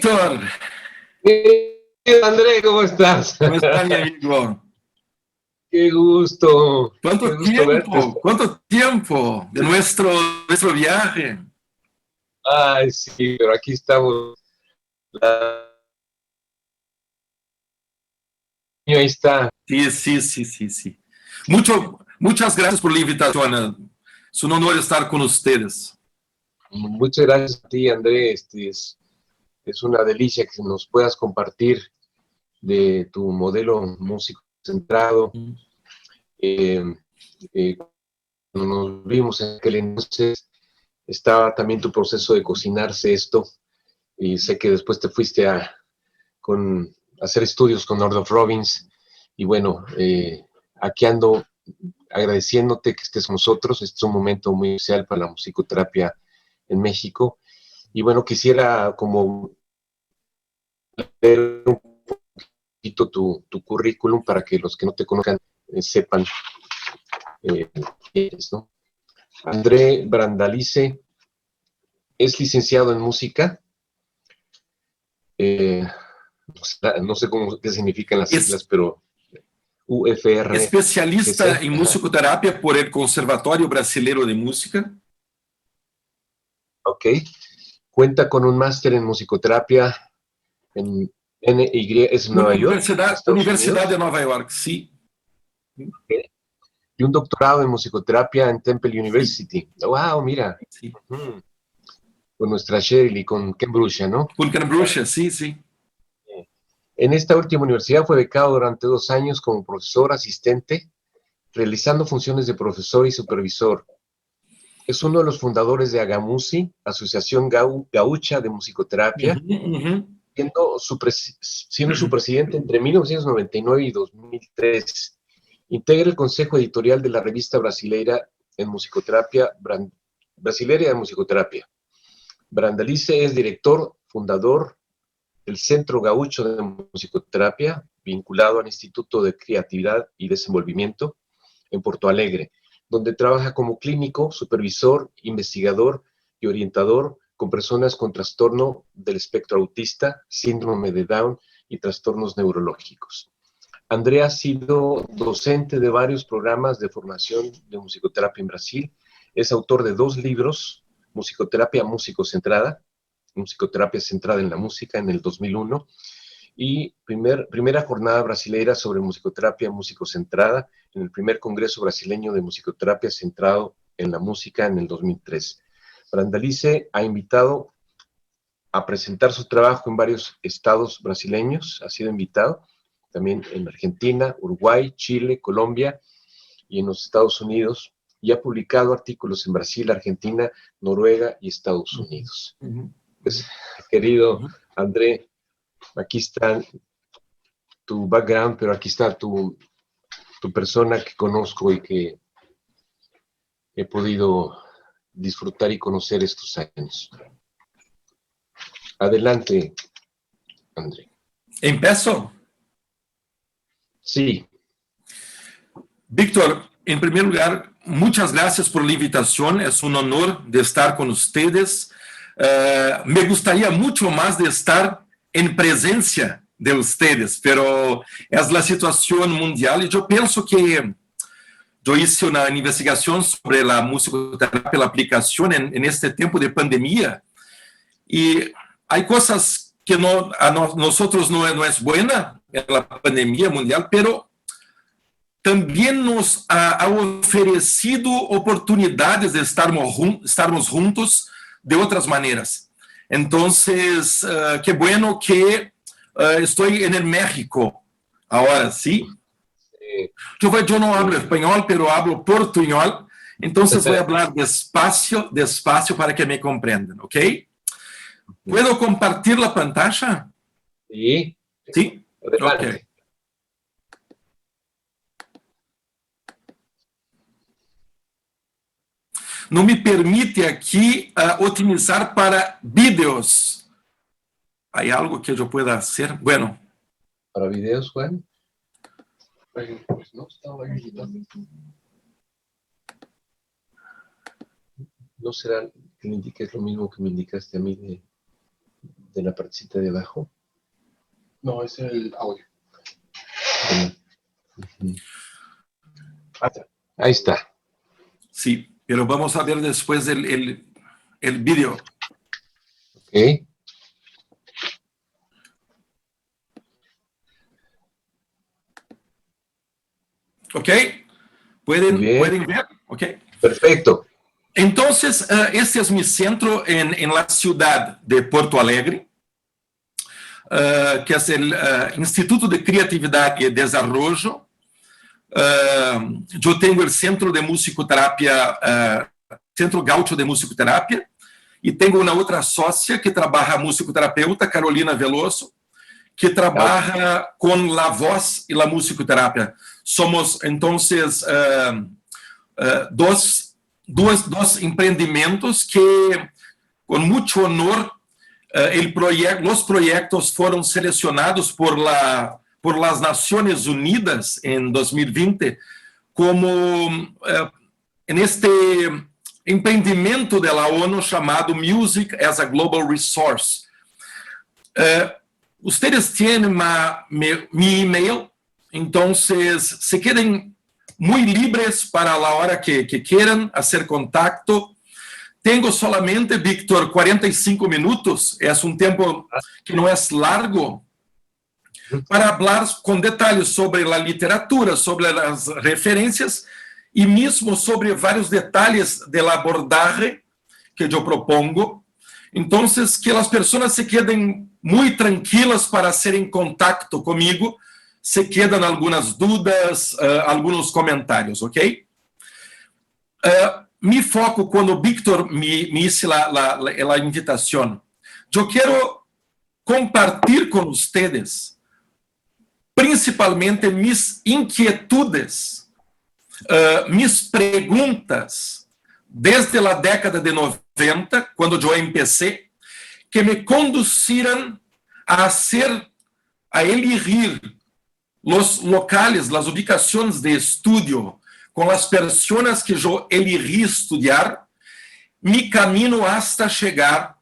Víctor. André, ¿cómo estás? ¿Cómo está, mi amigo? Qué gusto. ¿Cuánto Qué gusto verte. tiempo? ¿Cuánto tiempo de nuestro viaje? Ay, sí, pero aquí estamos. Ahí está. Sí. Muchas gracias por la invitación. Es un honor estar con ustedes. Muchas gracias a ti, André. Es una delicia que nos puedas compartir de tu modelo músico centrado. Eh, Cuando nos vimos en aquel entonces, estaba también tu proceso de cocinarse esto. Y sé que después te fuiste a hacer estudios con Lord of Robbins. Y bueno, aquí ando agradeciéndote que estés con nosotros. Este es un momento muy especial para la musicoterapia en México. Y bueno, quisiera como leer un poquito tu currículum para que los que no te conozcan sepan quién eres, ¿no? André Brandalize es licenciado en música. No sé qué significan las siglas, pero Especialista UFRGC. en musicoterapia por el Conservatorio Brasileiro de Música. Ok. Cuenta con un máster en musicoterapia en NY, es en Nueva York, Estados Universidad Unidos. de Nueva York, sí. Okay. Y un doctorado en musicoterapia en Temple University. Sí. Wow, mira. Sí. Con nuestra Shirley, con Ken Bruscia, ¿no? Con Ken Bruscia, sí. En esta última universidad fue becado durante 2 años como profesor asistente, realizando funciones de profesor y supervisor. Es uno de los fundadores de Agamusi, Asociación Gaucha de Musicoterapia, siendo su presidente entre 1999 y 2003. Integra el consejo editorial de la revista brasileira en musicoterapia, Brasileira de Musicoterapia. Brandalize es director, fundador del Centro Gaúcho de Musicoterapia, vinculado al Instituto de Creatividad y Desenvolvimiento en Porto Alegre, donde trabaja como clínico, supervisor, investigador y orientador con personas con trastorno del espectro autista, síndrome de Down y trastornos neurológicos. Andrea ha sido docente de varios programas de formación de musicoterapia en Brasil. Es autor de 2 libros, Musicoterapia Músico-Centrada, Musicoterapia Centrada en la Música, en el 2001, y primera jornada brasileira sobre musicoterapia músico-centrada en el primer Congreso Brasileño de Musicoterapia centrado en la música en el 2003. Brandalize ha invitado a presentar su trabajo en varios estados brasileños, ha sido invitado también en Argentina, Uruguay, Chile, Colombia y en los Estados Unidos, y ha publicado artículos en Brasil, Argentina, Noruega y Estados Unidos. Pues, querido André, aquí está tu background, pero aquí está tu persona que conozco y que he podido disfrutar y conocer estos años. Adelante, André. ¿Empiezo? Sí. Víctor, en primer lugar, muchas gracias por la invitación. Es un honor de estar con ustedes. Me gustaría mucho más de estar en presencia de ustedes, pero es la situación mundial y yo pienso que yo hice una investigación sobre la musicoterapia, la aplicación en este tiempo de pandemia y hay cosas que a nosotros no es buena en la pandemia mundial, pero también nos ha ofrecido oportunidades de estarmos juntos de otras maneras. Entonces, qué bueno que estoy en el México ahora, ¿sí? Yo no hablo español, pero hablo portuñol, entonces voy a hablar despacio para que me comprendan, ¿ok? ¿Puedo compartir la pantalla? Sí. Sí. Adelante. Ok. No me permite aquí otimizar para vídeos. ¿Hay algo que yo pueda hacer? Bueno. ¿Para videos, Juan? Pues no, estaba ahí. ¿No será que me indiques lo mismo que me indicaste a mí de de la partecita de abajo. No, es el audio. Ahí está. Sí, pero vamos a ver después el video. Ok. ¿Ok? ¿Pueden ver? Ok. Perfecto. Entonces, este es mi centro en la ciudad de Porto Alegre, que es el Instituto de Creatividad y Desarrollo. Yo tengo el Centro de Musicoterapia, Centro Gaúcho de Musicoterapia, y tengo una otra socia que trabaja musicoterapeuta, Carolina Veloso, que trabaja con la voz y la musicoterapia. Somos, entonces, dos empreendimentos que, con mucho honor, los proyectos fueron seleccionados por las Naciones Unidas en 2020 como en este empreendimento de la ONU llamado Music as a Global Resource. Ustedes tienen mi email, entonces se queden muy libres para la hora que quieran hacer contacto. Tengo solamente, Víctor, 45 minutos, es un tiempo que no es largo, para hablar con detalles sobre la literatura, sobre las referencias y mismo sobre varios detalles del abordaje que yo propongo. Entonces, que las personas se queden muy tranquilas para hacer en contacto conmigo, se quedan algunas dudas, algunos comentarios, ¿ok? Mi foco, cuando Víctor me hizo la invitación, yo quiero compartir con ustedes principalmente mis inquietudes, mis preguntas desde la década de 90, cuando yo empecé, que me conduciran a elegir los locales, las ubicaciones de estudio con las personas que yo elegí estudiar, mi camino hasta llegar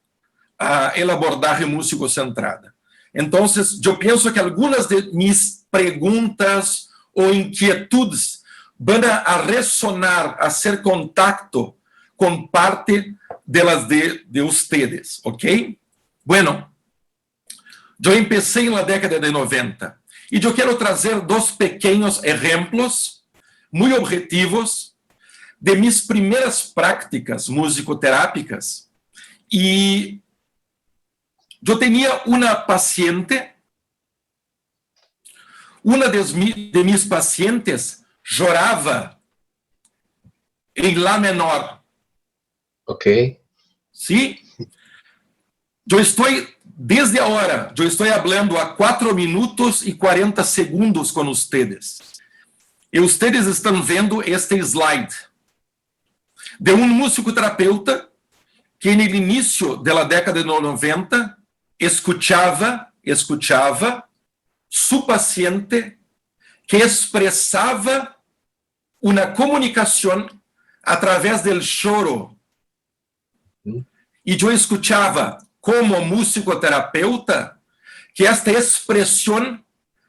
a el abordaje músico-centrada. Entonces, yo pienso que algunas de mis preguntas o inquietudes van a resonar, a hacer contacto con parte de las de ustedes, ¿ok? Bueno, yo empecé en la década de 90 y yo quiero traer dos pequeños ejemplos muy objetivos de mis primeras prácticas musicoterápicas. Y yo tenía una paciente, una de mis pacientes lloraba en la menor. Ok. ¿Sí? Desde ahora, yo estoy hablando a 4 minutos y 40 segundos con ustedes. E ustedes estão vendo este slide de um musicoterapeuta que no início da década de 90 escuchava su paciente que expressava uma comunicação através do choro. E eu escuchava como musicoterapeuta que esta expressão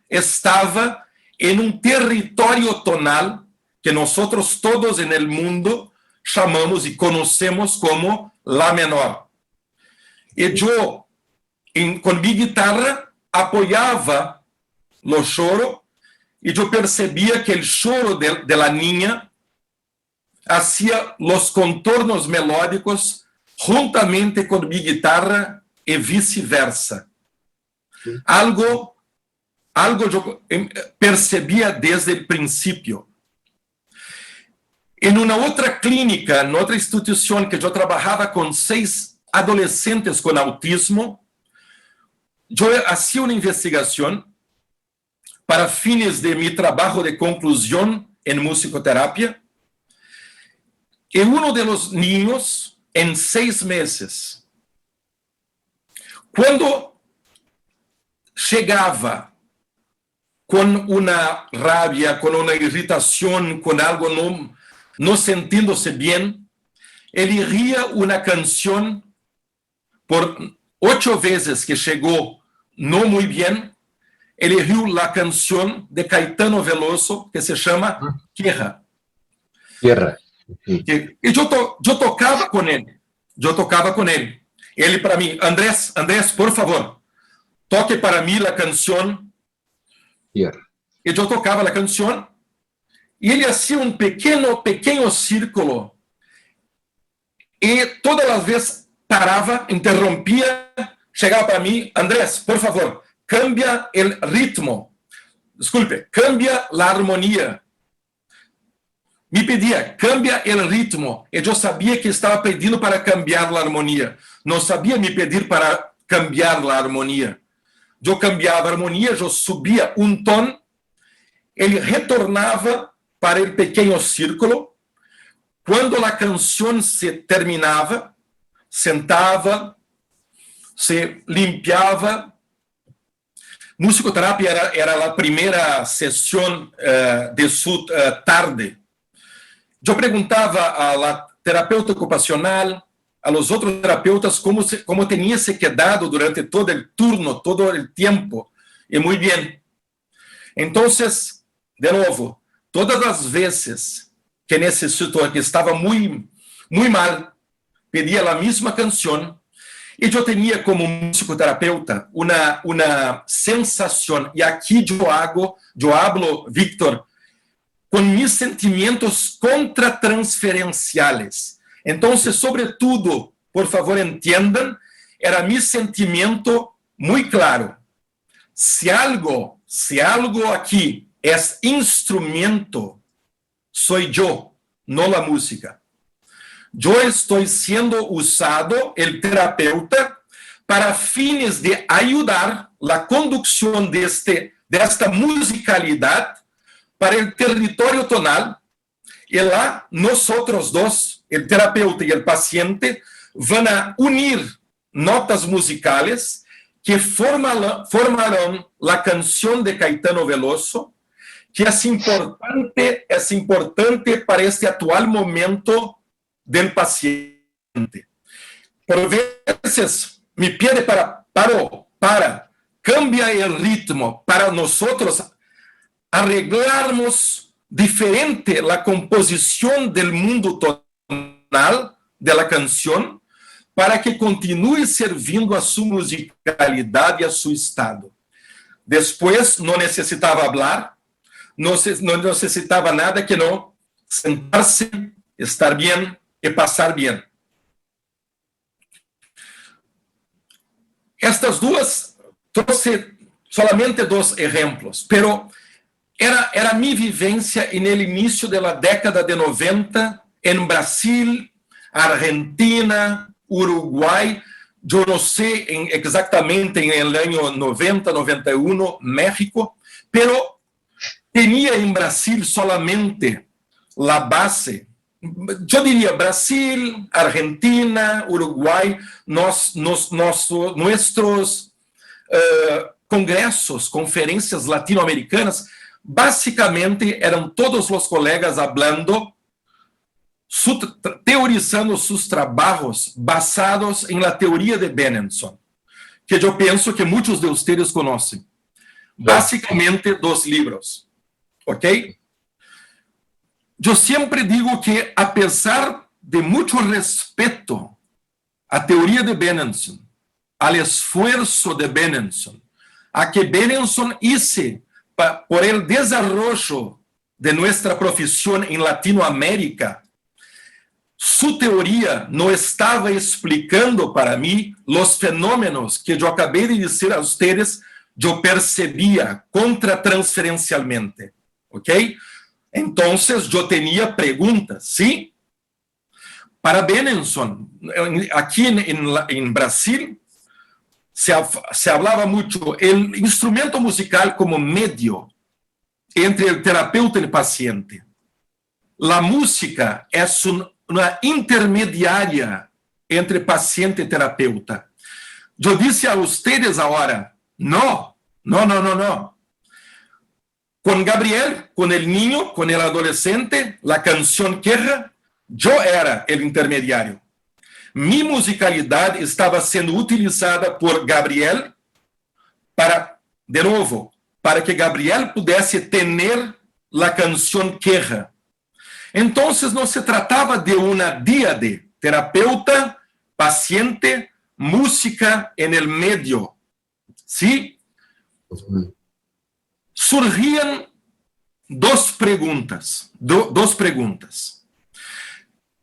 estava en un territorio tonal que nosotros todos en el mundo llamamos y conocemos como la menor. Y yo, con mi guitarra, apoyaba los choros y yo percibía que el choro de la niña hacía los contornos melódicos juntamente con mi guitarra y viceversa. Algo yo percebía desde el principio. En una otra clínica, en otra institución que yo trabajaba con 6 adolescentes con autismo, yo hacía una investigación para fines de mi trabajo de conclusión en musicoterapia. Y uno de los niños, en 6 meses, cuando llegaba con una rabia, con una irritación, con algo no sintiéndose bien, elegía una canción por 8 veces que llegó no muy bien, eligió la canción de Caetano Veloso que se llama Tierra. Tierra. Y yo tocaba con él. Él para mí, Andrés, por favor, toque para mí la canción. Tierra. Y yo tocaba la canción y él hacía un pequeño círculo y todas las veces paraba, interrumpía, llegaba para mí, Andrés, por favor, cambia el ritmo, disculpe, cambia la armonía. Me pedía, cambia el ritmo. Y yo sabía que estaba pidiendo para cambiar la armonía. No sabía me pedir para cambiar la armonía. Yo cambiaba la armonía, yo subía un tono, él retornaba para el pequeño círculo. Cuando la canción se terminaba, sentaba, se limpiaba. Musicoterapia era la primera sesión de su tarde. Yo preguntaba a la terapeuta ocupacional, a los otros terapeutas, cómo tenía se quedado durante todo el turno, todo el tiempo. Y muy bien. Entonces, de nuevo, todas las veces que necesito, que estaba muy mal, pedía la misma canción, y yo tenía como musicoterapeuta una sensación, y aquí yo hablo, Víctor, con mis sentimientos contratransferenciales. Entonces, sobre todo, por favor, entiendan, era mi sentimiento muy claro. Si algo aquí es instrumento, soy yo, no la música. Yo estoy siendo usado, el terapeuta, para fines de ayudar la conducción de esta musicalidad para el territorio tonal, y lá nosotros dos, el terapeuta y el paciente, van a unir notas musicales que formarán la canción de Caetano Veloso, que es importante para este actual momento del paciente. Por veces me pide para, cambia el ritmo para nosotros arreglarmos diferente la composición del mundo tonal de la canción para que continúe servindo a su musicalidad y a su estado. Después no necesitaba hablar, no necesitaba nada que no sentarse, estar bien y pasar bien. Estas duas, trouxe solamente 2 ejemplos, pero era mi vivencia en el inicio de la década de 90 en Brasil, Argentina, Uruguay, yo no sé exactamente en el año 90, 91, México, pero tenía en Brasil solamente la base. Yo diría Brasil, Argentina, Uruguay, nuestros congresos, conferencias latinoamericanas, básicamente eran todos los colegas hablando, teorizando sus trabajos basados en la teoría de Benenson, que yo pienso que muchos de ustedes conocen. Básicamente 2 libros, ¿ok? Yo siempre digo que a pesar de mucho respeto a teoría de Benenson, al esfuerzo de Benenson, a que Benenson hizo por el desarrollo de nuestra profesión en Latinoamérica, su teoría no estaba explicando para mí los fenómenos que yo acabé de decir a ustedes, yo percibía contratransferencialmente, ¿ok? Entonces yo tenía preguntas, ¿sí? Para Benenson, aquí en Brasil, se hablaba mucho el instrumento musical como medio entre el terapeuta y el paciente. La música es una intermediaria entre paciente y terapeuta. Yo disse a ustedes ahora, no. Con Gabriel, con el niño, con el adolescente, la canción Tierra, yo era el intermediario. mi musicalidad estaba siendo utilizada por Gabriel para, de nuevo, para que Gabriel pudiese tener la canción Queja. Entonces no se trataba de una díade, terapeuta, paciente, música en el medio. ¿Sí? Surgían dos preguntas.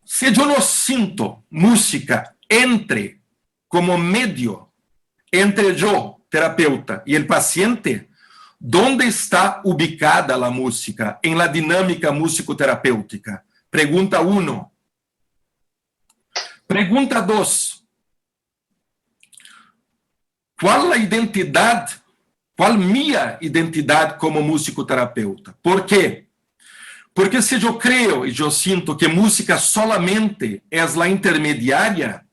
Si yo no siento música como medio entre yo, terapeuta, y el paciente, ¿dónde está ubicada la música en la dinámica musicoterapéutica? Pregunta 1. Pregunta 2. ¿Cuál minha identidade como musicoterapeuta? ¿Por quê? Porque se eu creio e eu sinto que música solamente é a intermediária,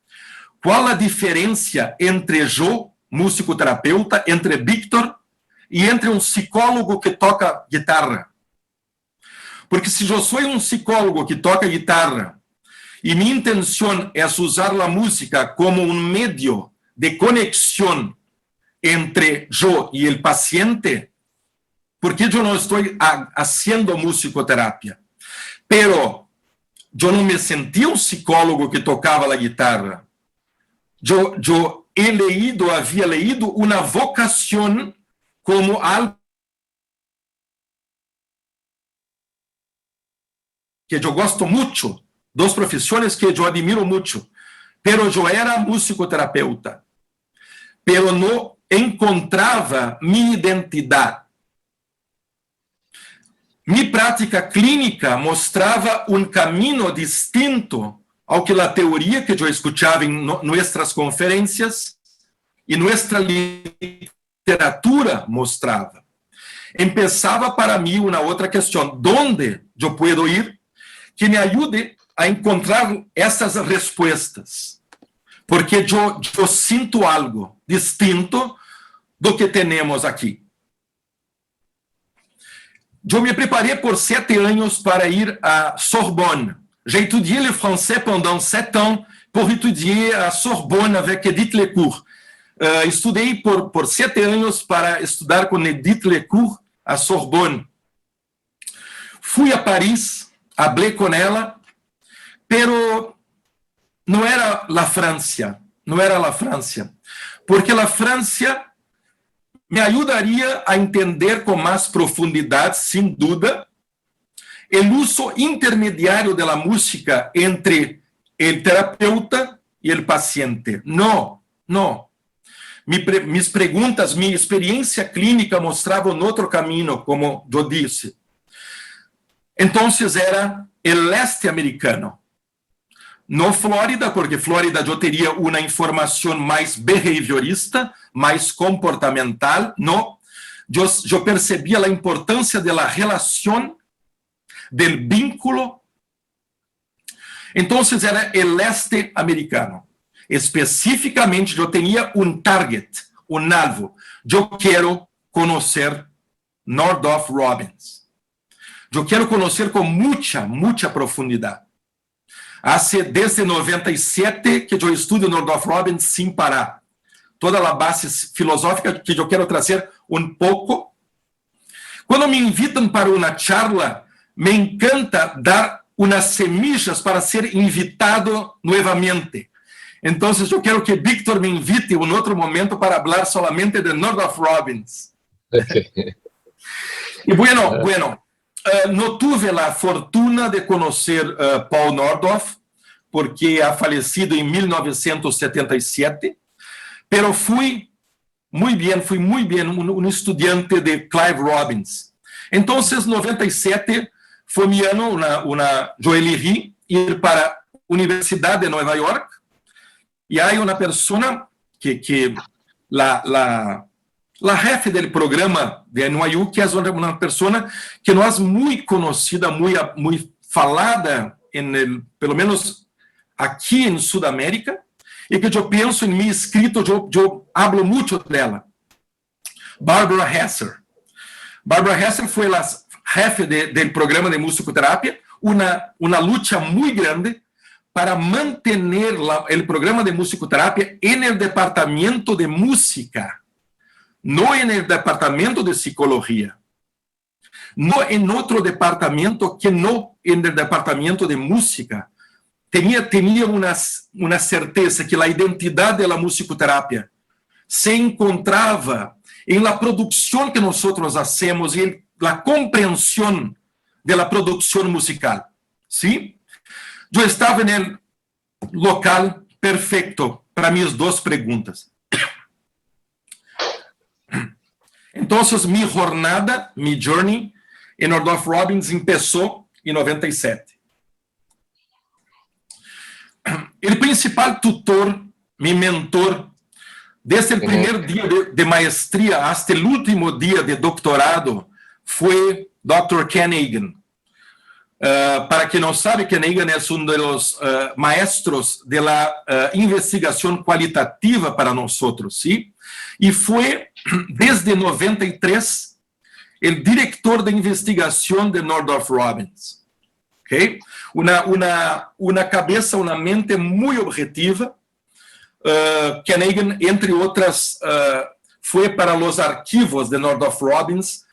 qual a diferença entre eu, musicoterapeuta, entre Víctor e entre um psicólogo que toca guitarra? Porque se eu sou um psicólogo que toca guitarra e minha intenção é usar a música como um meio de conexão entre yo y el paciente, porque yo no estoy haciendo musicoterapia. Pero yo no me sentí un psicólogo que tocaba la guitarra. Yo había leído una vocación como algo que yo gosto mucho, dos profesiones que yo admiro mucho, pero yo era musicoterapeuta, pero no encontrava minha identidade. Minha prática clínica mostrava um caminho distinto ao que a teoria que eu escutava em nossas conferências e nossa literatura mostrava. Começava para mim uma outra questão: onde eu posso ir que me ajude a encontrar essas respostas? Porque eu sinto algo distinto do que temos aqui. Eu me preparei por 7 anos para ir à Sorbonne. J'ai étudié le français pendant 7 ans pour étudier à Sorbonne avec Edith Lecourt. Estudei por 7 anos para estudar com Edith Lecourt à Sorbonne. Fui a Paris, falei com ela, pero não era a França, porque a França me ajudaria a entender com mais profundidade, sem dúvida, o uso intermediário da música entre o terapeuta e o paciente. Não. Minhas perguntas, minha experiência clínica mostravam outro caminho, como eu disse. Então, era o leste americano. No Flórida, porque Flórida eu teria uma informação mais behaviorista, mais comportamental, não. Eu percebia a importância da relação, do vínculo. Então, era o leste americano. Especificamente, eu tinha um target, um alvo. Eu quero conhecer Nordhoff Robbins. Eu quero conhecer com muita profundidade. Desde 97 que eu estudo Nordhoff Robbins sem parar. Toda a base filosófica que eu quero trazer um pouco. Quando me invitam para uma charla, me encanta dar umas semillas para ser invitado novamente. Então, eu quero que Víctor me invite em outro momento para falar solamente de Nordhoff Robbins. E bueno, no tuve a fortuna de conhecer Paul Nordhoff, porque ha falecido em 1977, pero fui muito bem um estudante de Clive Robbins. Então, 97 foi meu ano, eu elegi ir para a Universidade de Nova York, e há uma pessoa que a jefe do programa de NYU, que é uma pessoa que não é muito conhecida, muito falada, pelo menos aqui em Sudamérica, e que eu penso em meu escrito, eu hablo muito dela. Barbara Hesser. Barbara Hesser foi a jefe do programa de musicoterapia, uma luta muito grande para mantener el programa de musicoterapia en el departamento de música, no en el departamento de psicología, no en otro departamento que no en el departamento de música. Tenía una certeza que la identidad de la musicoterapia se encontraba en la producción que nosotros hacemos y en la comprensión de la producción musical, ¿sí? Yo estaba en el local perfecto para mis dos preguntas. Entonces, mi jornada, mi journey en Nordhoff Robbins empezó en 97. El principal tutor, mi mentor, desde el primer día de maestría hasta el último día de doctorado, fue Dr. Ken Hagen. Para quien no sabe, Ken Hagen es uno de los maestros de la investigación cualitativa para nosotros, ¿sí? Y fue, desde 93, el director de investigación de Nordhoff Robbins. ¿Okay? Una cabeza, una mente muy objetiva. Ken Hagen, entre otras, fue para los archivos de Nordhoff Robbins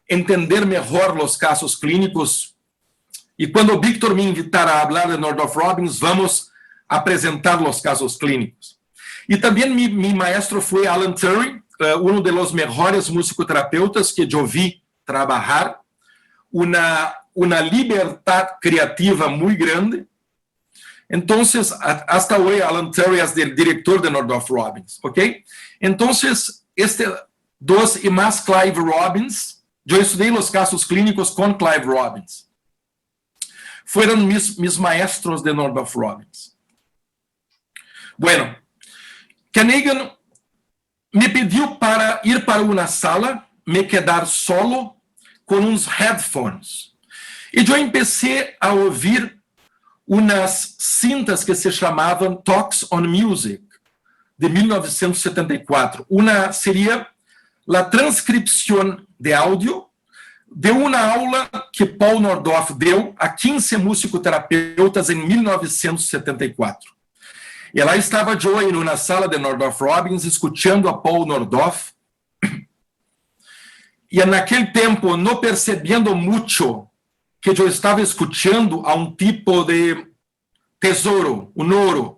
entender mejor los casos clínicos. Y cuando Víctor me invitara a hablar de Nordhoff Robbins, vamos a presentar los casos clínicos. Y también mi maestro fue Alan Turing, uno de los mejores musicoterapeutas que yo vi trabajar. Una libertad creativa muy grande. Entonces, hasta hoy Alan Turing es el director de Nordhoff Robbins, ¿ok? Entonces, dos y más Clive Robbins, yo estudié los casos clínicos con Clive Robbins. Fueron mis maestros de Nordhoff Robbins. Bueno, Ken Hagen me pidió para ir para una sala, me quedar solo con unos headphones. Y yo empecé a oír unas cintas que se llamaban Talks on Music, de 1974. Una sería la transcripción de audio de una aula que Paul Nordhoff deu a 15 musicoterapeutas en 1974. E lá estava eu em uma sala de Nordhoff Robbins, escutando a Paul Nordhoff, e naquele tempo, não percebendo muito que eu estava escutando a um tipo de tesouro, um ouro,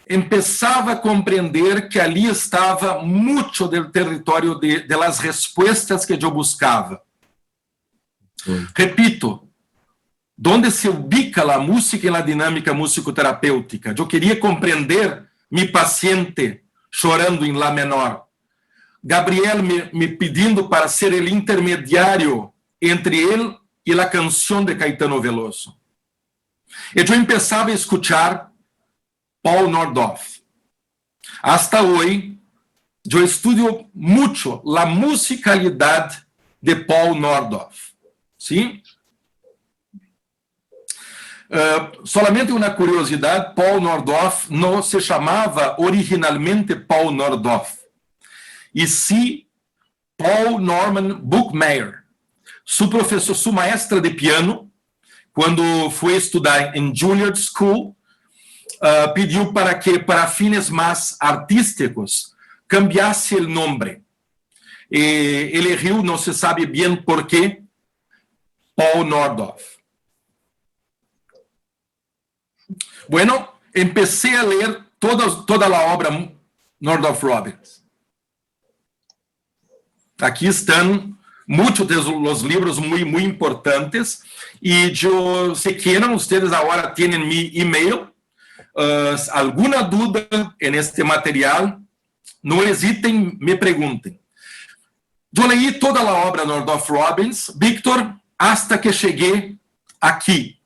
empezava a compreender que ali estava muito do território de las respostas que eu buscava. Repito, onde se ubica a música e a dinâmica musicoterapêutica? Eu queria compreender mi paciente chorando em Lá menor, Gabriel me pedindo para ser o intermediário entre ele e a canção de Caetano Veloso. E eu empezava a escutar Paul Nordhoff. Hasta hoje, eu estudo muito a musicalidade de Paul Nordhoff. Sim? Solamente uma curiosidade, Paul Nordhoff não se chamava originalmente Paul Nordhoff, e sim Paul Norman Buchmeyer. Sua maestra de piano, quando foi estudar em Juilliard School, pediu para que, para fines mais artísticos, cambiasse o nome. Ele riu, não se sabe bem por quê, Paul Nordhoff. Bueno, empecé a leer toda a obra Nordhoff Robbins. Aqui estão muitos dos livros muito importantes, e eu, se queiram, vocês agora têm meu e-mail. Alguma dúvida neste material, não hesitem, me perguntem. Eu leí toda a obra Nordhoff Robbins, Víctor, hasta que cheguei aqui.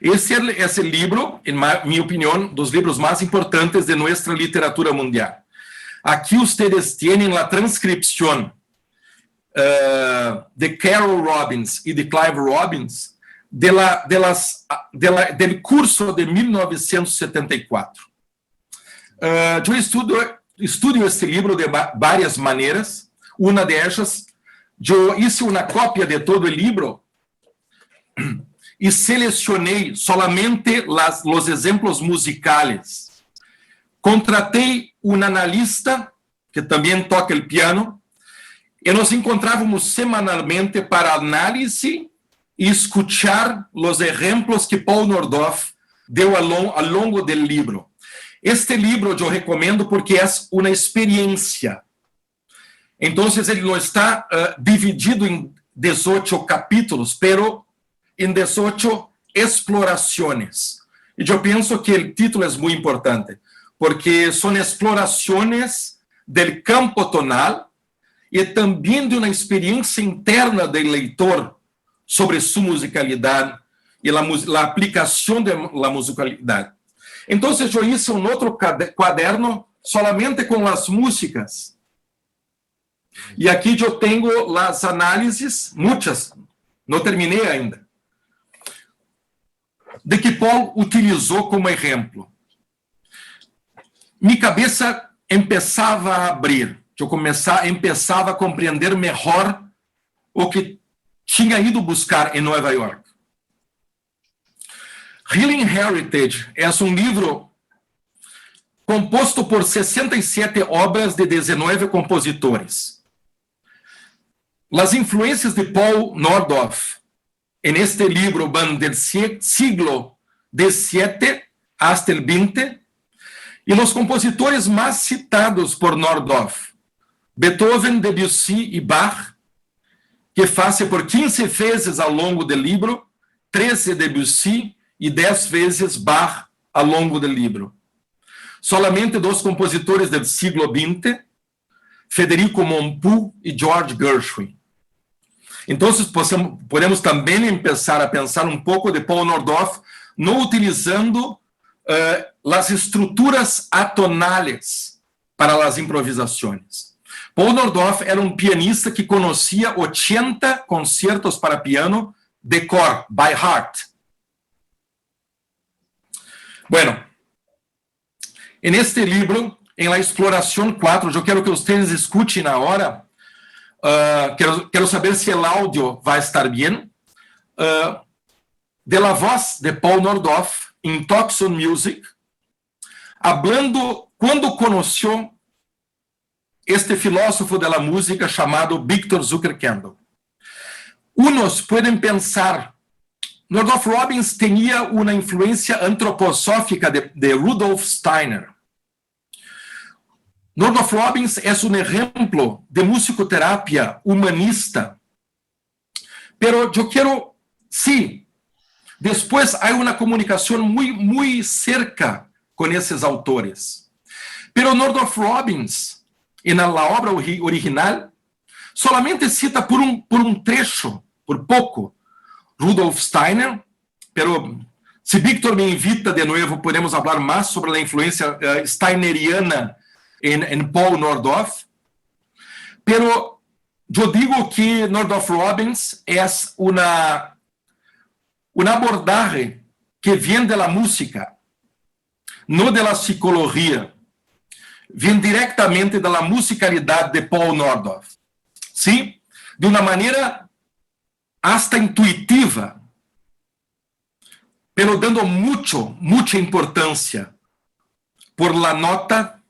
Esse é o livro, em minha opinião, dos livros mais importantes de nossa literatura mundial. Aqui vocês têm a transcrição de Carol Robbins e de Clive Robbins do curso de 1974. Eu estudo este livro de várias maneiras. Uma delas, eu hice uma cópia de todo o livro y seleccioné solamente los ejemplos musicales. Contraté un analista que también toca el piano y nos encontrábamos semanalmente para análisis y escuchar los ejemplos que Paul Nordhoff dio a lo largo del libro. Este libro yo recomiendo porque es una experiencia. Entonces, ele não está dividido em 18 capítulos, pero em 18 explorações. E eu penso que o título é muito importante, porque são explorações do campo tonal e também de uma experiência interna do leitor sobre sua musicalidade e a aplicação da musicalidade. Então, eu hice um outro quaderno solamente com as músicas. E aqui eu tenho as análises, muitas, não terminei ainda, de que Paul utilizou como exemplo. Minha cabeça começava a abrir, eu começava a compreender melhor o que tinha ido buscar em Nova York. Healing Heritage é um livro composto por 67 obras de 19 compositores. As influências de Paul Nordhoff en este libro van del siglo XVII hasta el XX, e os compositores mais citados por Nordhoff, Beethoven, Debussy e Bach, que fazem por 15 vezes ao longo do livro, 13 Debussy e 10 vezes Bach ao longo do livro. Solamente dos compositores do siglo XX, Federico Montpu e George Gershwin. Então, podemos também começar a pensar um pouco de Paul Nordhoff, não utilizando as estruturas atonales para as improvisações. Paul Nordhoff era um pianista que conhecia 80 concertos para piano de cor, by heart. Bueno, en este libro, en la exploración 4, yo quiero que ustedes escuchen ahora, quiero saber si el audio va a estar bien, de la voz de Paul Nordhoff en Talks on Music, hablando cuando conoció este filósofo de la música chamado Victor Zuckerkandl. Unos pueden pensar, Nordhoff Robbins tenía una influencia antroposófica de Rudolf Steiner. Nordhoff Robbins es un ejemplo de musicoterapia humanista. Pero yo quiero, sí, después hay una comunicación muy cerca con esos autores. Pero Nordhoff Robbins, en la obra original, solamente cita por un trecho, por poco, Rudolf Steiner, pero si Víctor me invita de nuevo, podemos hablar más sobre la influencia steineriana en Paul Nordhoff. Pero yo digo que Nordhoff Robbins es una abordaje que viene de la música, no de la psicología, viene directamente de la musicalidad de Paul Nordhoff, ¿sí? De una manera hasta intuitiva, pero dando mucha importancia por la nota,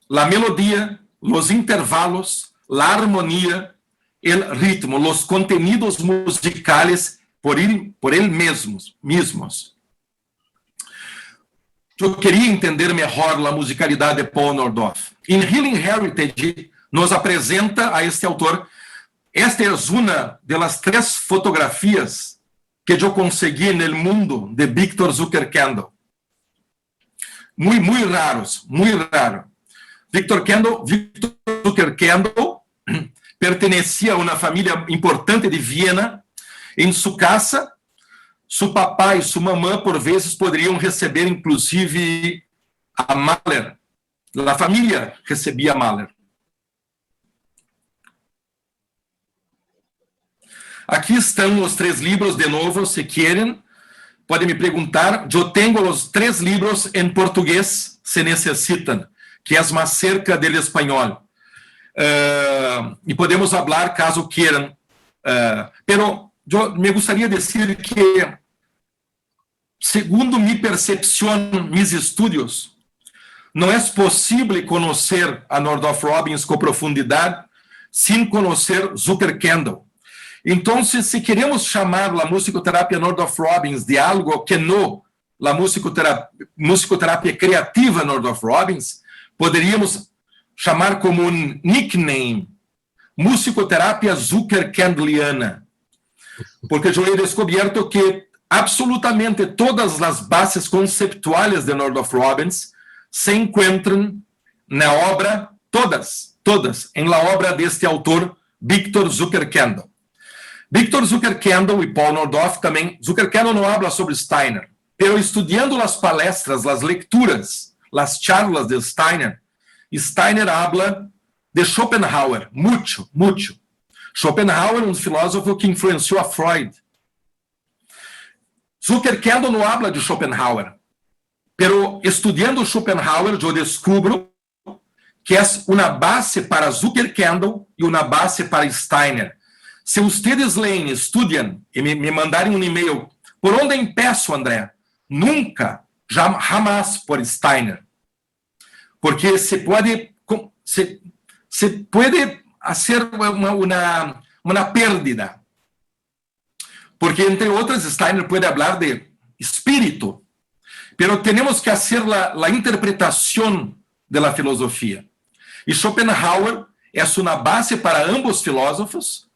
la melodía, los intervalos, la armonía, el ritmo, los contenidos musicales por él mismos. Eu queria entender melhor a musicalidade de Paul Nordhoff. Em Healing Heritage, nos apresenta a este autor. Esta é uma das 3 fotografias que eu consegui no mundo de Victor Zuckerkandl. Muito raros, muito raro. Victor Zuckerkandl pertencia a uma família importante de Viena. Em sua casa, seu papai e sua mamã, por vezes, poderiam receber, inclusive, a Mahler. A família recebia Mahler. Aqui estão os 3 livros, de novo, se querem. Podem me perguntar. Eu tenho os 3 livros em português, se necessitam, que é mais cerca do espanhol. E podemos falar, caso queiram. Pero eu me gostaria de dizer que segundo mi percepción, mis estudios, não é possível conhecer a Nordhoff Robbins com profundidade sem conhecer Zucker-Kendall. Então, se queremos chamar a musicoterapia Nordhoff Robbins de algo que não a musicoterapia criativa Nordhoff Robbins, poderíamos chamar como um nickname musicoterapia Zucker-Kendalliana, porque eu he descoberto que absolutamente todas as bases conceptuais de Nordhoff Robbins se encontram na obra, todas, em la obra deste autor, Victor Zucker-Kendall. Victor Zucker-Kendall e Paul Nordhoff também. Zucker-Kendall não habla sobre Steiner, pero estudando as palestras, as lecturas, as charlas de Steiner, Steiner habla de Schopenhauer, mucho. Schopenhauer, um filósofo que influenciou a Freud. Zucker-Kendall não habla de Schopenhauer, pero estudando Schopenhauer, eu descubro que é uma base para Zucker-Kendall e uma base para Steiner. Se vocês leem, estudam e me mandarem um e-mail, por onde empeço, André? Nunca, jamais por Steiner. Porque se pode fazer uma pérdida. Porque, entre outras, Steiner pode falar de espírito, pero temos que fazer a interpretação da filosofia. E Schopenhauer é uma base para ambos filósofos,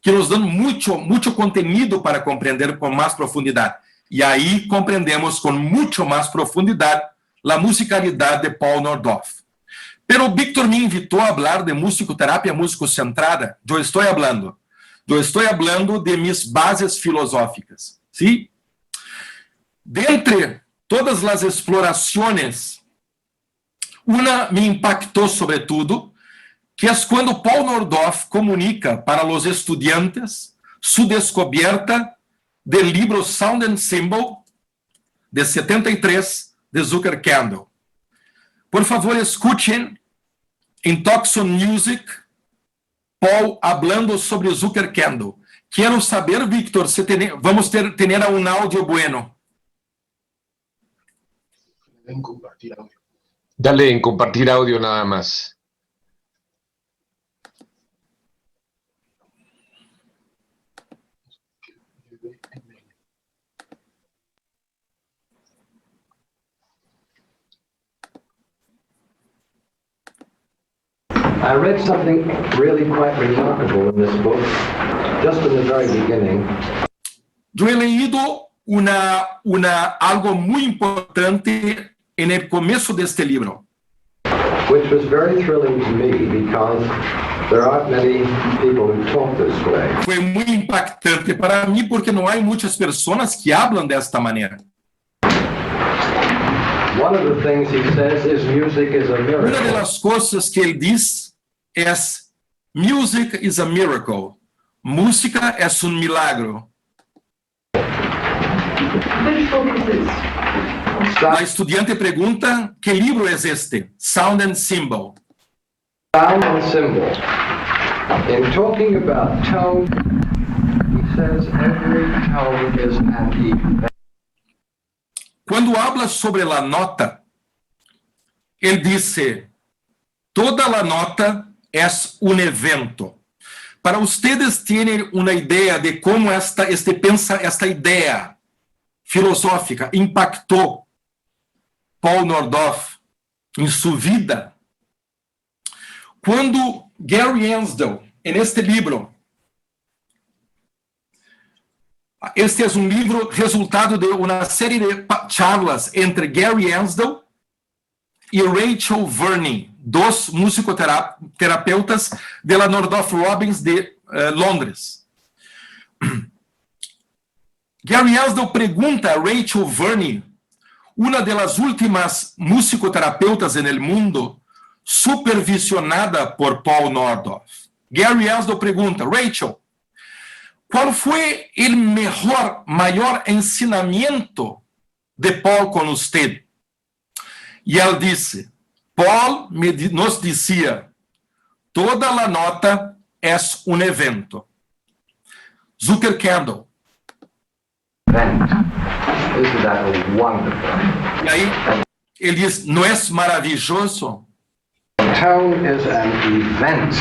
que nos dão muito conteúdo para compreender com mais profundidade. E aí compreendemos com muito mais profundidade a musicalidade de Paul Nordhoff. Pero Victor me invitou a falar de musicoterapia musicocentrada. Eu estou falando de mis bases filosóficas. ¿Sí? Dentre todas as explorações, uma me impactou sobretudo, que é quando Paul Nordhoff comunica para os estudantes sua descoberta do livro Sound and Symbol, de 73, de Zucker-Kendall. Por favor, escutem em Talks on Music, Paul hablando sobre Zucker-Kendall. Quero saber, Victor, se vamos ter um áudio bueno. En compartir audio. Dale en compartir audio nada más. I read something really quite remarkable in this book, just in the very beginning. Eu he leído algo muito importante no começo deste livro. Which was very thrilling to me because there aren't many people who talk this way. Foi muito impactante para mim porque não há muitas pessoas que falam desta maneira. One of the things he says is music is a miracle. Uma das coisas que ele diz é music is a miracle. Música é milagro. A estudante pergunta, que livro é este? Sound and Symbol. Sound and Symbol. In talking about tone, he says every tone is an event. Quando habla sobre a nota, ele disse, toda a nota é evento. Para vocês terem uma ideia de como esta ideia filosófica impactou Paul Nordhoff em sua vida, quando Gary Ansdell, neste livro, este é livro resultado de uma série de charlas entre Gary Ansdell e Rachel Verney, dos musicoterapeutas da Nordhoff Robbins de Londres. Gary Ansdell pergunta a Rachel Verney, uma das últimas musicoterapeutas no mundo, supervisionada por Paul Nordhoff. Gary Ansdell pergunta, Rachel, qual foi o maior ensinamento de Paul com você? E ela disse, Paul nos dizia, toda a nota é evento. Zucker-Kendall. Event. Isn't that wonderful? E aí ele diz, não é maravilhoso? Tone is an event,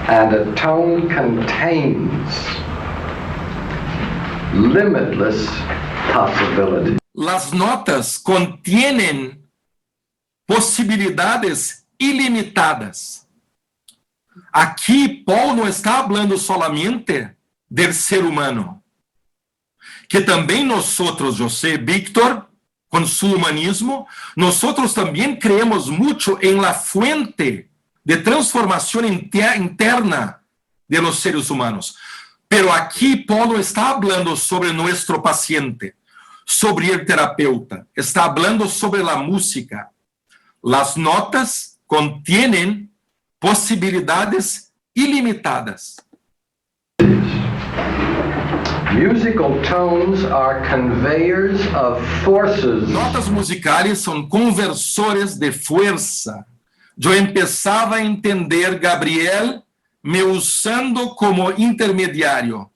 and a tone contains limitless possibility. Las notas contienen possibilidades ilimitadas. Aqui, Paul não está falando solamente del ser humano, que também nosotros, José, Víctor, con su humanismo, nosotros también creemos mucho en la fuente de transformación interna de los seres humanos. Pero aquí Paulo está hablando sobre nuestro paciente, sobre el terapeuta, está hablando sobre la música. Las notas contienen posibilidades ilimitadas. Musical tones are conveyors of forces. Notas musicales são conversores de força. Eu empezava a entender Gabriel me usando como intermediário.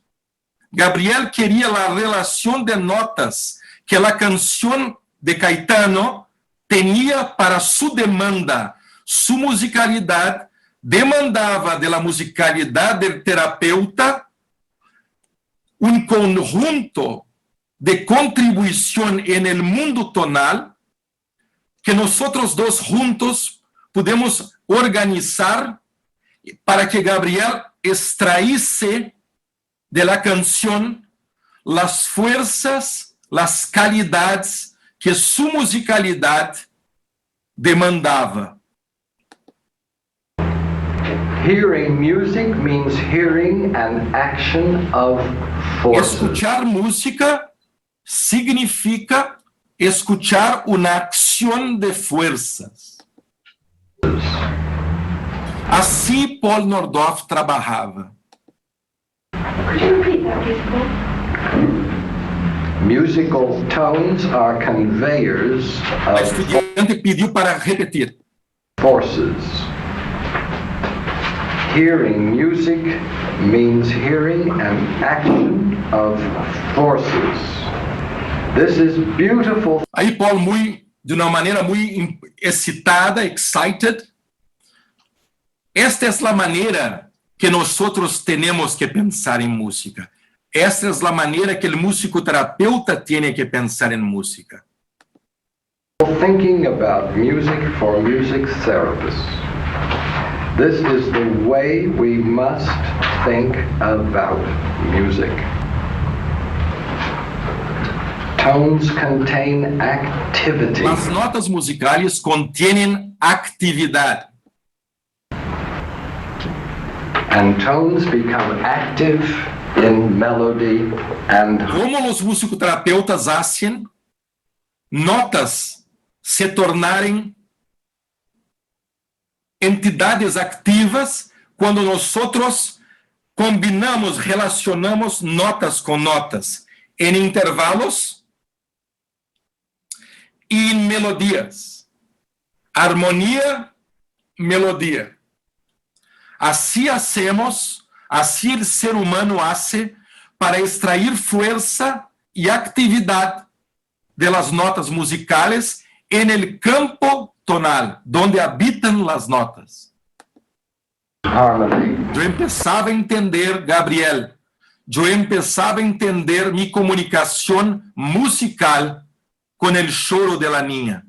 Gabriel queria a relação de notas que a canção de Caetano tinha para sua demanda. Sua musicalidade demandava da musicalidade do terapeuta um conjunto de contribuição en mundo tonal que nós dois juntos podemos organizar para que Gabriel extraísse de la canção as forças, as qualidades que sua musicalidade demandava. Hearing music means hearing an action of forces. Escuchar música significa escuchar uma ação de forças. Assim Paul Nordhoff trabalhava. Could you repeat that, please, Paul? Musical tones are conveyors A of estudante pediu para repetir. forces. Hearing music means hearing an action of forces. This is beautiful. Aí Paul, de uma maneira muito excitada, excited, esta é a maneira que nós temos que pensar em música. Esta é a maneira que o musicoterapeuta tem que pensar em música. Thinking about music for music therapists. This is the way we must think about music. Tones contain activity. As notas musicais contêm atividade. And tones become active in melody and Como os musicoterapeutas fazem notas se tornarem entidades ativas quando nós combinamos, relacionamos notas com notas em intervalos e em melodias. Harmonia, melodia. Assim hacemos, assim o ser humano hace para extrair força e atividade de las notas musicales en el campo tonal, donde habitan las notas. harmony. Eu empezava a entender, Gabriel, eu empezava a entender minha comunicação musical com o choro de la niña.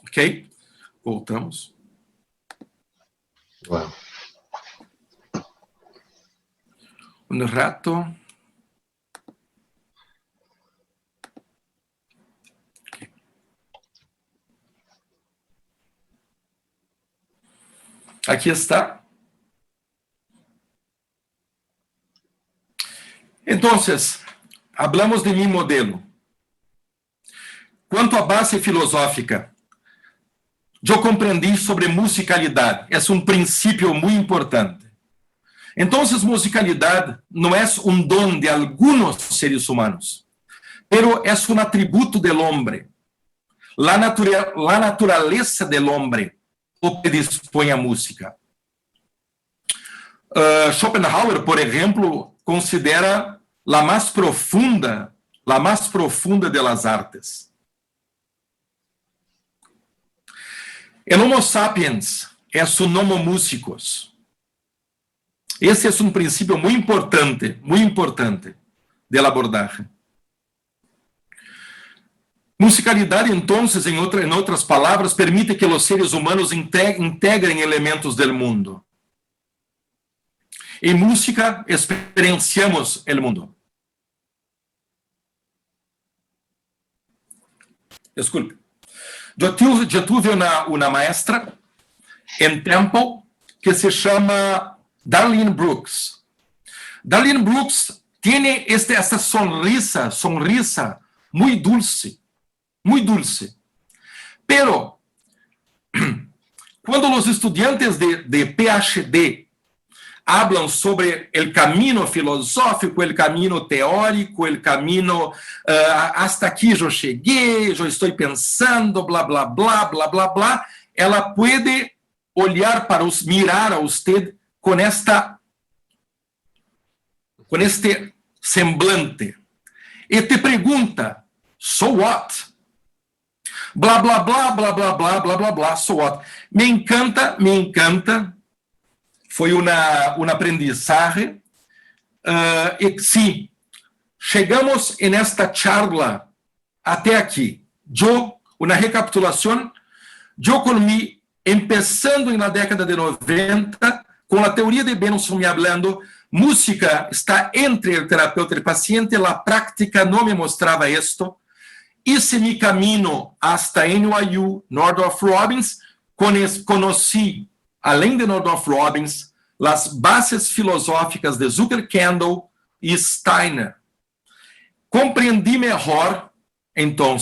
Ok? Voltamos. Wow. Um rato. Aqui está. Então, hablamos de mi modelo. Quanto à base filosófica, eu compreendi sobre musicalidade. É princípio muito importante. Então, musicalidade não é dom de alguns seres humanos, pero é atributo del hombre. La naturaleza del hombre o que dispõe a música. Schopenhauer, por ejemplo, considera la más profunda de las artes. El Homo sapiens es un Homo músicos. Esse é um princípio muito importante del abordaje. Musicalidade, então, em outras palavras, permite que os seres humanos integrem elementos del mundo. Em música, experienciamos el mundo. Desculpe. Eu tive uma maestra em Temple que se chama Darlene Brooks. Darlene Brooks tiene esta sonrisa muy dulce. Pero, cuando los estudiantes de PhD hablan sobre el camino filosófico, el camino teórico, el camino hasta aquí yo cheguei, yo estoy pensando, bla, bla, bla, bla, bla, bla, ela puede mirar a usted con este semblante e te pergunta, so what? Blá, blá, blá, blá, blá, blá, blá, blá, blá, so what? Me encanta. Foi uma aprendizagem. E sim, chegamos nesta charla até aqui. Uma recapitulação, empezando na década de 90, com a teoria de Benson me hablando, música está entre o terapeuta e o paciente, a prática não me mostrava isto. Hice mi camino hasta NYU, Northrop Robbins, conocí, além de Northrop Robbins, as bases filosóficas de Zucker-Kendall e Steiner. Compreendi melhor, então,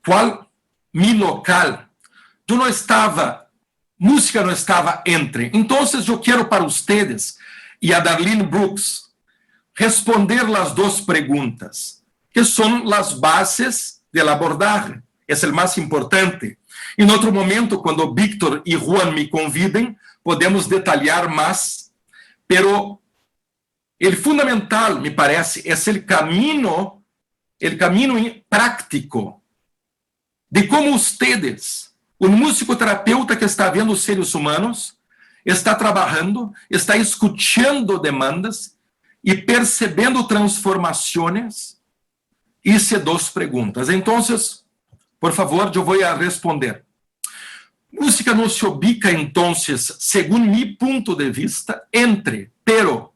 qual mi local. Música não estava entre. Então, eu quero para vocês e a Darlene Brooks responder as duas perguntas, que são as bases da abordagem. É o mais importante. Em outro momento, quando Víctor e Juan me convidem, podemos detalhar mais, pero o fundamental, me parece, é o caminho prático de como vocês, um musicoterapeuta que está vendo os seres humanos, está trabalhando, está escutando demandas e percebendo transformações. Hice duas perguntas. Então, por favor, eu vou responder. Música não se ubica, então, segundo mi ponto de vista, pero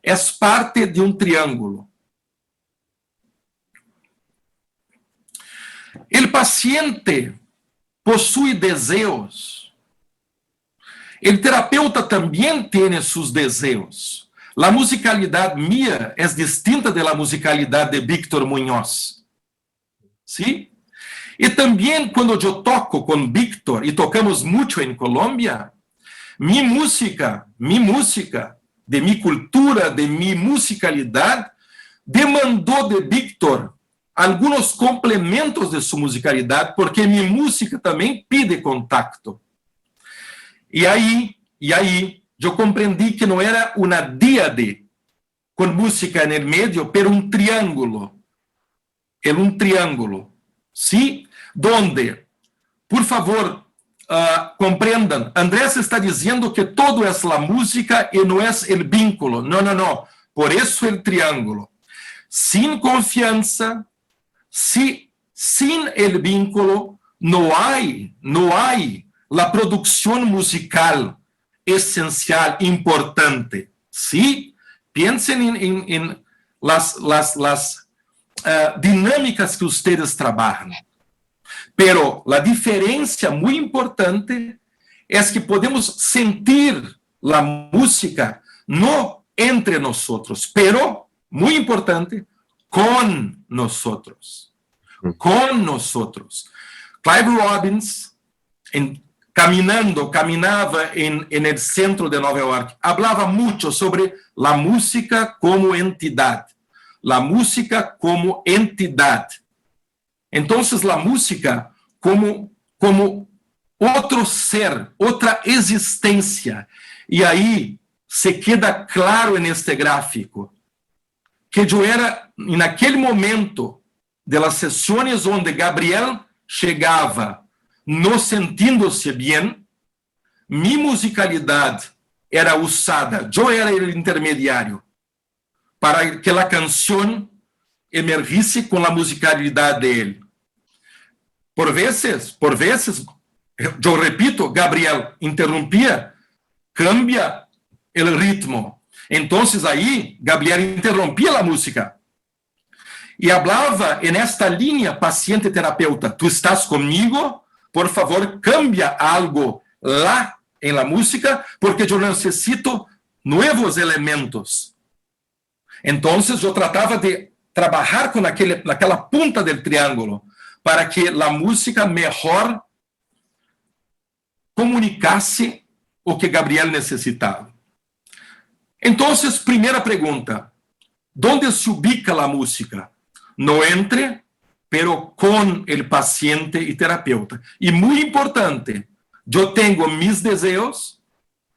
é parte de um triângulo. O paciente possui desejos. O terapeuta também tem seus desejos. A musicalidade minha é distinta da musicalidade de Víctor Muñoz. ¿Sí? E também, quando eu toco com Víctor, e tocamos muito em Colômbia, mi música, de mi cultura, de mi musicalidade, demandou de Víctor alguns complementos de sua musicalidade, porque mi música também pede contacto. E aí, eu compreendi que não era uma díade com música no meio, pero um triângulo. É um triângulo. ¿Sí? Donde, por favor, compreendam, Andrés está dizendo que todo é a música e não é o vínculo. Não. Por isso o triângulo. Sin confiança, sin el vínculo, não há a produção musical essencial, importante. ¿Sí? Piensen em las dinâmicas que ustedes trabalham. Pero a diferença muito importante é que podemos sentir a música não entre nós, pero, muito importante, com nós. Clive Robbins, caminhava em el centro de Nova York, falava muito sobre a música como entidade. La música como entidade. Então, a música como outro ser, outra existência. E aí, se queda claro en este gráfico que yo era, en aquel momento de las sesiones donde Gabriel llegaba no sintiéndose bien, mi musicalidad era usada, yo era el intermediario para que la canción emergisse con la musicalidad de él. Por veces, yo repito, Gabriel interrumpía, cambia el ritmo. Entonces ahí Gabriel interrumpía la música y hablaba en esta línea paciente-terapeuta. Tú estás conmigo, por favor, cambia algo lá en la música porque yo necesito nuevos elementos. Entonces yo trataba de trabajar con aquela punta del triángulo para que la música mejor comunicase o que Gabriel necesitaba. Entonces, primera pregunta, ¿dónde se ubica la música? No entre, pero con el paciente y terapeuta. Y muy importante, yo tengo mis deseos,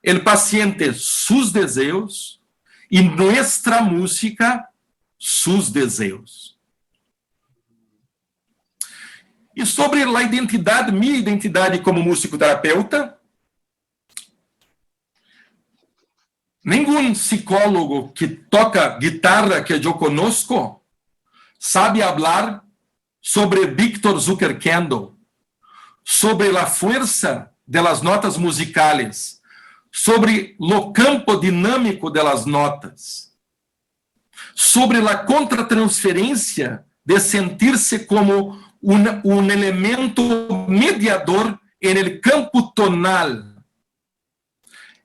el paciente sus deseos, y nuestra música sus deseos. E sobre a identidade, minha identidade como musicoterapeuta, nenhum psicólogo que toca guitarra que eu conozco sabe falar sobre Victor Zuckerkandl, sobre a força das notas musicais, sobre o campo dinâmico das notas, sobre a contratransferência de sentir-se como un elemento mediador en el campo tonal.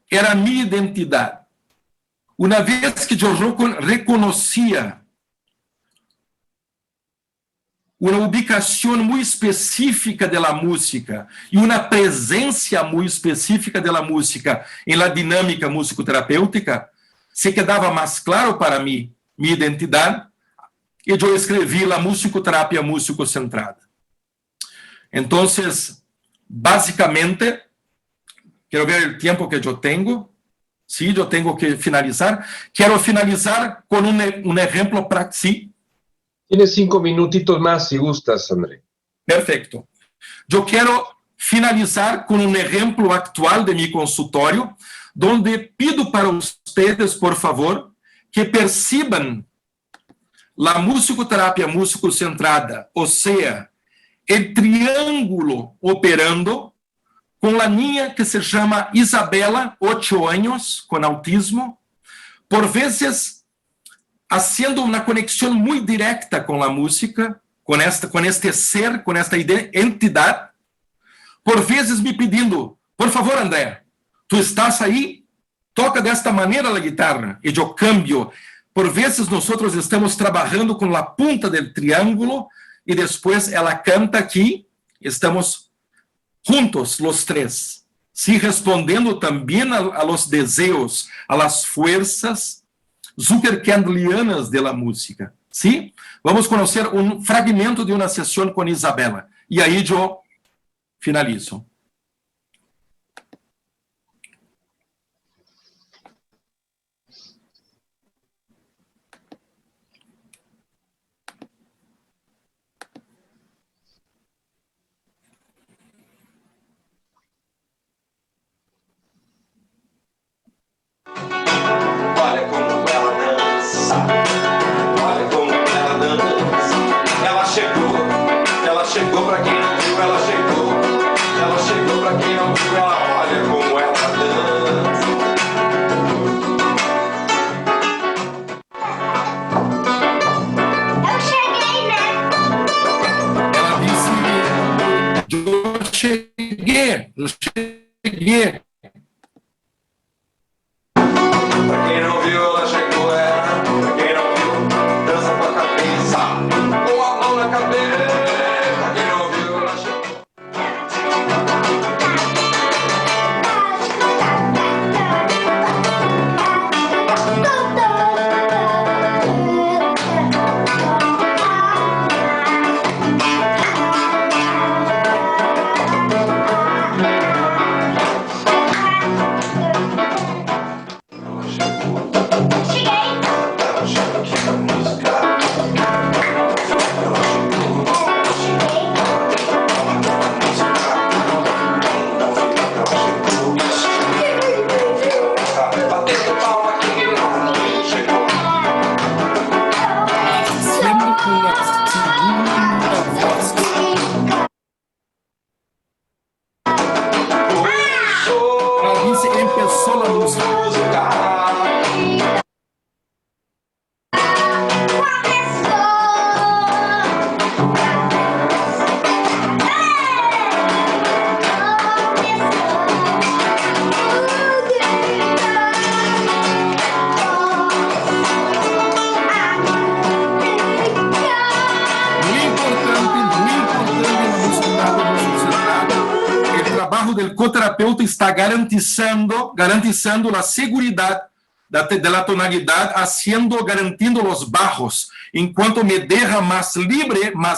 Era mi identidad. Una vez que yo reconocía una ubicación muy específica de la música y una presencia muy específica de la música en la dinámica musicoterapêutica, se quedaba más claro para mí mi identidad. E eu escrevi a musicoterapia músico-centrada. Então, basicamente, quero ver o tempo que eu tenho. Sim, eu tenho que finalizar. Quero finalizar com um exemplo prático. Sim. Tienes 5 minutitos más si gustas, André. Perfeito. Eu quero finalizar com um exemplo actual de meu consultório, onde pido para vocês, por favor, que percebam la musicoterapia músico-centrada, ou seja, o triângulo operando com a niña que se chama Isabela, 8 anos, com autismo, por vezes haciendo uma conexão muito direta com a música, com este ser, com esta entidade, por vezes me pedindo, por favor, André, tu estás aí? Toca desta maneira a guitarra, e eu cambio. Por vezes nós estamos trabalhando com a punta do triângulo e depois ela canta aqui, estamos juntos, os três, se respondendo também a los desejos, a las fuerzas zuckerkandlianas de la música. ¿Sí? Vamos conhecer um fragmento de uma sessão com Isabela. E aí eu finalizo. Olha como ela dança, olha como ela dança. Ela chegou pra quem não viu, ela chegou pra quem não viu, ela olha como ela dança. Eu cheguei, né? Ela disse, eu cheguei. Pra quem não viu, ela chegou, pra quem não viu, dança com a cabeça, com a mão na cabeça. Pra quem não viu, ela chegou. trabalho do coterapeuta está garantizando a segurança da tonalidade, garantindo os bajos, enquanto me deixa mais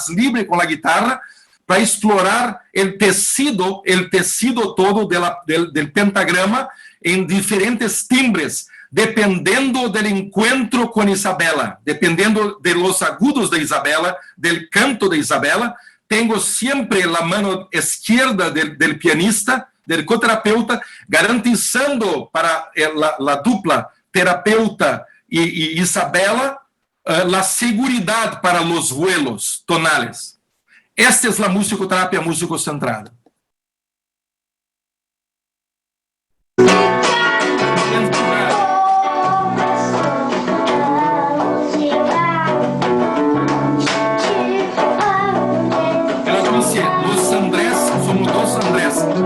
livre com a guitarra, para explorar o tecido todo do pentagrama em diferentes timbres, dependendo do encontro com Isabela, dependendo de los agudos de Isabela, del canto de Isabela. Tenho sempre a mão esquerda do pianista, do coterapeuta, garantizando para a dupla terapeuta e Isabela a segurança para os vuelos tonales. Esta é a musicoterapia músico-centrada.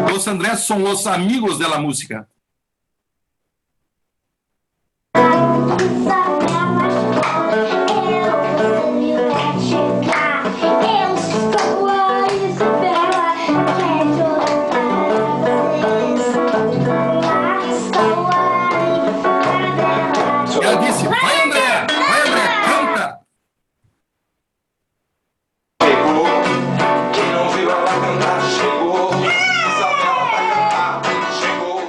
Los Andrés são os amigos da música. Ela disse: vai André, canta. Chegou, quem não viu ela cantar chegou. Isabela vai cantar, chegou.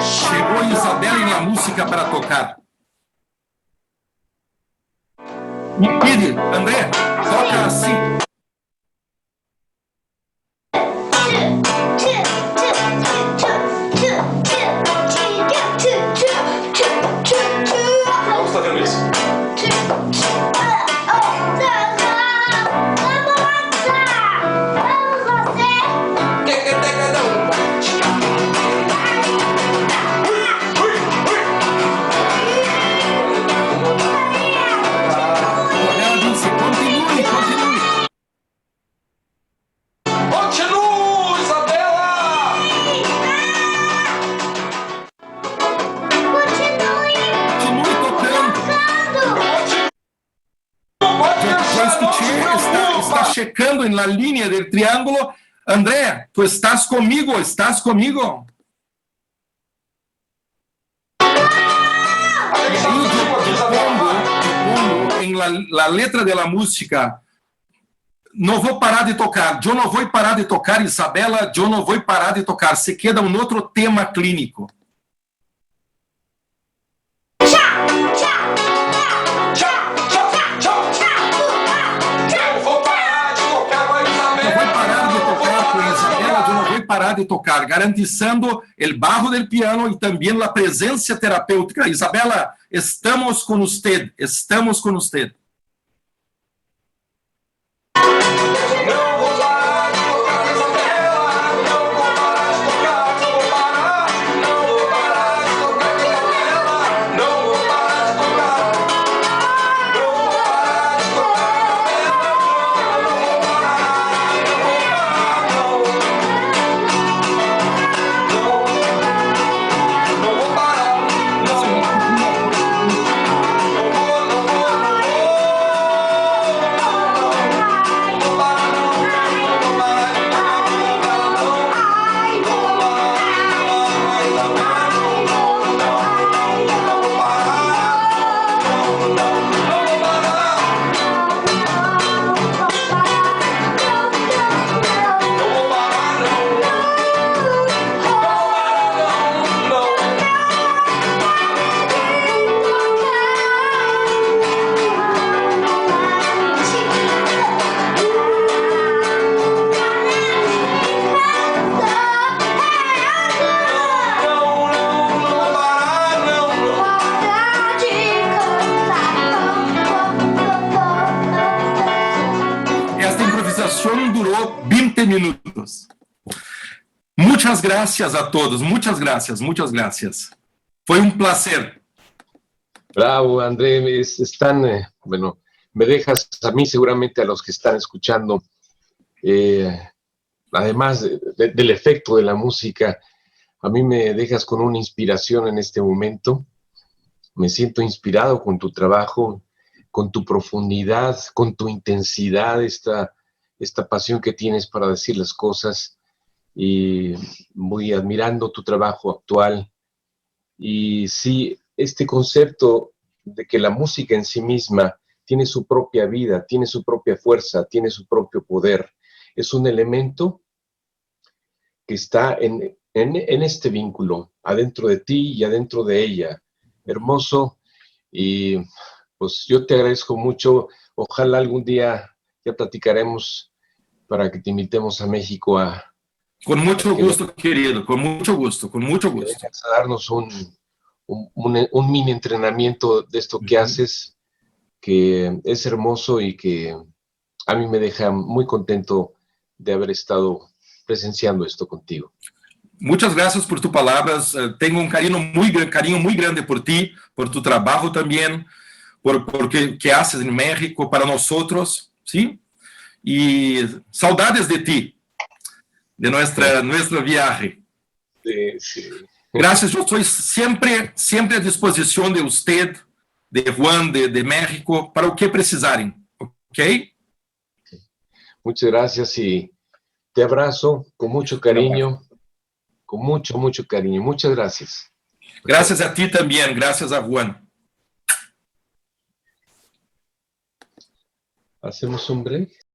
Chegou Isabela em la música para tocar. Mire, André, toca assim. Não está vendo isso? Ela disse: continue. Continua, Isabela! Continue tocando. Já escutei, está checando na linha do triângulo. André, tu estás comigo? Em la letra de la música, não vou parar de tocar, eu não vou parar de tocar, Isabela, eu não vou parar de tocar, se queda um outro tema clínico. Eu vou parar de tocar com a Isabela. Não vou parar de tocar com Isabela, eu não vou parar de tocar, garantizando o barro del piano e também a presença terapêutica. Isabela, estamos com você. Não vou parar de tocar com a Isabela. Não vou parar de tocar, não vou parar. Não vou parar de tocar com a Isabela. Não vou parar de tocar. Não vou parar de tocar com a Isabela. Não vou parar, não vou parar, não vou parar. Não vou. conversación duró 20 minutos. Muchas gracias a todos, muchas gracias, muchas gracias. Fue un placer. Bravo, André, bueno, me dejas a mí, seguramente a los que están escuchando, además del efecto de la música, a mí me dejas con una inspiración en este momento. Me siento inspirado con tu trabajo, con tu profundidad, con tu intensidad, esta pasión que tienes para decir las cosas, y muy admirando tu trabajo actual. Y sí, este concepto de que la música en sí misma tiene su propia vida, tiene su propia fuerza, tiene su propio poder, es un elemento que está en este vínculo, adentro de ti y adentro de ella. Hermoso, y pues yo te agradezco mucho. Ojalá algún día ya platicaremos para que te invitemos a México a Con mucho gusto, querido, con mucho gusto, con mucho gusto. a darnos un mini entrenamiento de esto que haces, que es hermoso y que a mí me deja muy contento de haber estado presenciando esto contigo. Muchas gracias por tus palabras. Tengo un cariño muy grande por ti, por tu trabajo también, por que haces en México para nosotros, ¿sí? Y saudades de ti, de nuestro viaje. Sí. Gracias, yo estoy siempre a disposición de usted, de Juan, de México, para lo que precisarem, ¿ok? Muchas gracias y te abrazo con mucho cariño, con mucho, mucho cariño. Muchas gracias. Gracias a ti también, gracias a Juan. Hacemos un break.